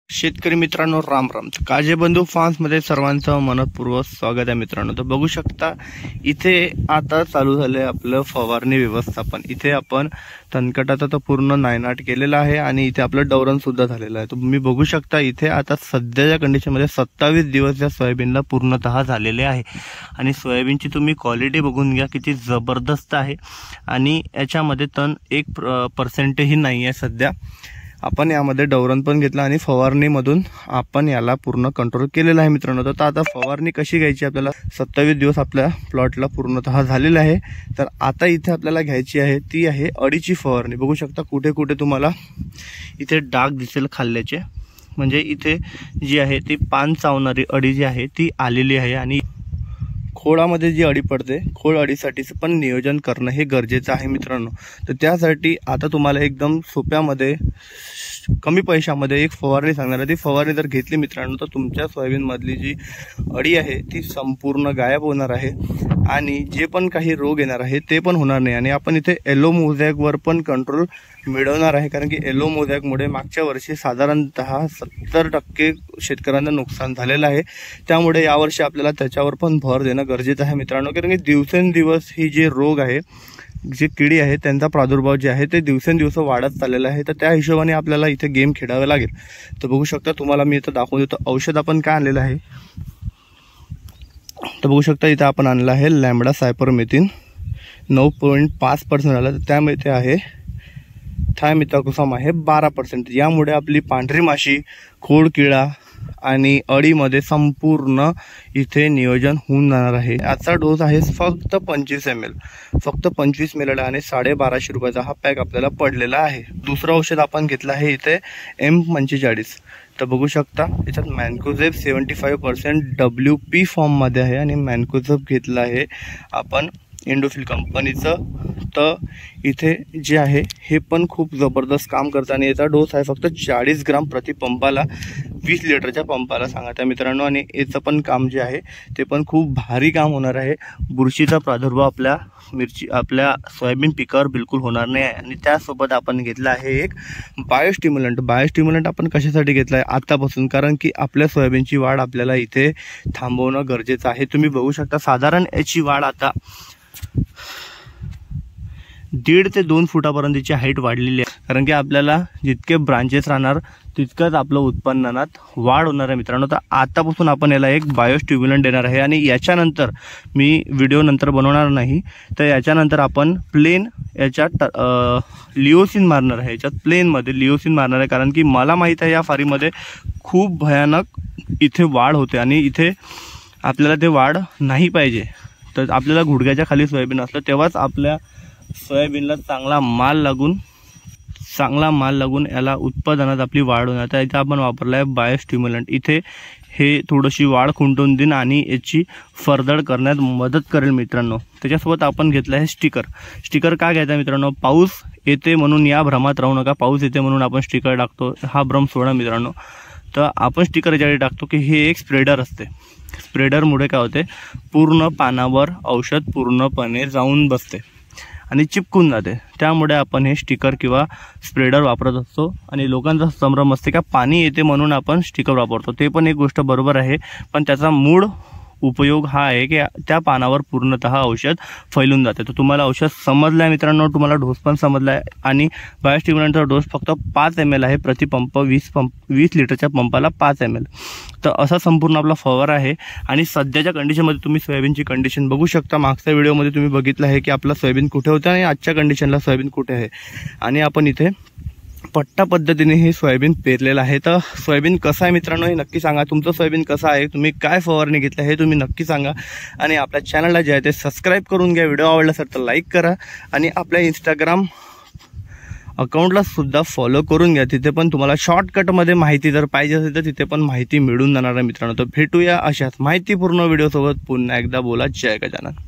शेतकरी मित्रांनो, राम राम. काजे बंधू फार्म्समध्ये सर्वांचं मनपूर्वक स्वागत आहे मित्रांनो. तर बघू शकता इथे आता चालू झाले आपलं फवारणी व्यवस्थापन. इथे आपण तणकटाचा तर पूर्ण नायनाट केलेला आहे आणि इथे आपलं डवरण सुद्धा झालेलं आहे. तुम्ही बघू शकता इथे आता सध्याच्या कंडिशनमध्ये 27 दिवस या सोयाबीनला पूर्णतः झालेले आहे आणि सोयाबीनची तुम्ही क्वालिटी बघून घ्या, किती जबरदस्त आहे. आणि याच्यामध्ये तण 1% नाही आहे सध्या. आपण यामध्ये डवरण पण घेतला आणि फवारणीमधून आपण याला पूर्ण कंट्रोल केलेला आहे मित्रांनो. तर आता फवारणी कशी घ्यायची, आपल्याला 27 दिवस आपल्या प्लॉटला पूर्णतः झालेला आहे. तर आता इथे आपल्याला घ्यायची आहे ती आहे अडीची फवारणी. बघू शकता कुठे कुठे तुम्हाला इथे डाग दिसेल खाल्ल्याचे, म्हणजे इथे जी आहे ती पान चावणारी अडी जी आहे ती आलेली आहे. आणि खोडामध्ये जी अडी पडते, खोड अडीसाठीच पण नियोजन करणं हे गरजेचं आहे मित्रांनो. तर त्यासाठी आता तुम्हाला एकदम सोप्यामध्ये कमी पैशामध्ये एक फवारणी सांगणार आहे. ती फवारणी जर घेतली मित्रांनो तर तुमच्या सोयाबीन मधली जी अडी आहे ती संपूर्ण गायब होणार आहे आणि जे पण काही रोग येणार आहे ते पण होणार नाही. आणि आपण इथे येलो मोझॅक वर पण कंट्रोल मिळवणार आहे, कारण की येलो मोझॅक मुळे मागच्या वर्षी साधारणतः 70% शेतकऱ्यांना नुकसान झालेलं आहे. त्यामुळे यावर्षी आपल्याला त्याच्यावर पण भर देणं गरजेचं आहे मित्रांनो, कारण की दिवसेंदिवस ही जे रोग आहे, जे किडी आहे, त्यांचा प्रादुर्भाव जे आहे ते दिवसेंदिवस वाढत चाललेला आहे. तर त्या हिशोबाने आपल्याला इथे गेम खेळावे लागेल. तर बघू शकता, तुम्हाला मी इथं दाखवून देतो औषध आपण काय आणलेलं आहे. तर बघू शकता इथं आपण आणलं आहे लॅम्बडा सायपरमेथिन 9.5% आलं. तर त्यामध्ये आहे थायमिथाकोसाम आहे 12%. यामुळे आपली पांढरी माशी, खोड किडा आणि अडीमध्ये संपूर्ण इथे नियोजन होऊन जाणार आहे. याचा डोस आहे फक्त 25 ml, फक्त 25 ml आणि 1250 रुपयाचा हा पॅक आपल्याला पडलेला आहे. दुसरं औषध आपण घेतलं आहे इथे M45. तर बघू शकता याच्यात मॅन्कोझेब 75% WP फॉर्म मध्ये आहे आणि मॅन्कोझेब घेतलं आहे आपण इंडोफिल कंपनीचं. तर इथे जे आहे हे पण खूप जबरदस्त काम करतं आणि याचा डोस आहे फक्त 40 ग्राम प्रति पंपाला, 20 लिटरच्या पंपाला सांगा मित्रांनो. आणि याचं पण काम जे आहे ते पण खूप भारी काम होणार आहे. बुरशीचा प्रादुर्भाव आपल्या सोयाबीन पिकावर बिलकुल होणार नाही आहे. आणि त्यासोबत आपण घेतला आहे एक बायोस्टिम्युलंट. बायोस्टिम्युलंट आपण कशासाठी घेतला आहे आतापासून, कारण की आपल्या सोयाबीनची वाढ आपल्याला इथे थांबवणं गरजेचं आहे. तुम्ही बघू शकता साधारण याची वाढ आता 1.5 ते 2 फुटापर्यंतची हाईट वाढलेली आहे, कारण की आपल्याला जितके ब्रांचेस राहणार तितकंच आपलं उत्पन्नात वाढ होणार आहे मित्रांनो. तर आतापासून आपण याला एक बायोस्टिम्युलंट देणार आहे आणि याच्यानंतर मी व्हिडिओ नंतर बनवणार नाही, तर याच्यानंतर आपण प्लेन याच्यात लिओसिन मारणार आहे. याच्यात प्लेनमध्ये लिओसिन मारणार आहे, कारण की मला माहीत आहे या फारीमध्ये खूप भयानक इथे वाढ होते आणि इथे आपल्याला ते वाढ नाही पाहिजे. तर आपल्याला गुडघ्याच्या खाली सोयाबीन असलं तेव्हाच आपल्या सोयाबीनला चांगला माल लागून याला उत्पादनात आपली वाढ होणार. तर इथे आपण वापरला आहे बायोस्टिम्युलंट. इथे हे थोडीशी वाढ खुंटून देईन आणि याची फरदड करण्यात मदत करेल मित्रांनो. त्याच्यासोबत आपण घेतलं आहे स्टिकर का घ्यायचा मित्रांनो, पाऊस येते म्हणून या भ्रमात राहू नका. पाऊस येते म्हणून आपण स्टिकर टाकतो हा भ्रम सोडा मित्रांनो. तर आपण स्टिकर याच्यासाठी टाकतो की हे एक स्प्रेडर असते. स्प्रेडरमुळे काय होते, पूर्ण पानावर औषध पूर्णपणे जाऊन बसते आणि चिपकून जाते. त्यामुळे आपण हे स्टिकर किंवा स्प्रेडर वापरत असतो. आणि लोकांचा संभ्रम असते का पाणी येते म्हणून आपण स्टिकर वापरतो, ते पण एक गोष्ट बरोबर आहे, पण त्याचा मूळ उपयोग हा आहे की त्या पानावर पूर्णतः औषध फैलून जाते. तर तुम्हाला औषध समजलं आहे मित्रांनो, तुम्हाला डोस पण समजला आहे. आणि बायोस्टिम्युलंटचा डोस फक्त 5 ml आहे प्रति पंप, 20 लिटरच्या पंपाला 5 ml. तर असा संपूर्ण आपला फवारा आहे. आणि सध्याच्या कंडिशनमध्ये तुम्ही सोयाबीनची कंडिशन बघू शकता. मागच्या व्हिडिओमध्ये तुम्ही बघितलं आहे की आपला सोयाबीन कुठे होतं आणि आजच्या कंडिशनला सोयाबीन कुठे आहे. आणि आपण इथे पट्टा पद्धतीने हे सोयाबीन पेरलेलं आहे. तर सोयाबीन कसं आहे मित्रांनो हे नक्की सांगा. तुमचं सोयाबीन कसं आहे, तुम्ही काय फवारणी घेतलं हे तुम्ही नक्की सांगा. आणि आपल्या चॅनलला जे आहे ते सबस्क्राईब करून घ्या. व्हिडिओ आवडला असेल तर लाईक करा आणि आपल्या इंस्टाग्राम अकाउंटला सुद्धा फॉलो करून घ्या. तिथे पण तुम्हाला शॉर्टकटमध्ये माहिती जर पाहिजे असेल तर तिथे पण माहिती मिळून जाणार आहे मित्रांनो. तर भेटूया अशाच माहितीपूर्ण व्हिडिओसोबत पुन्हा एकदा. बोला जय गजानन.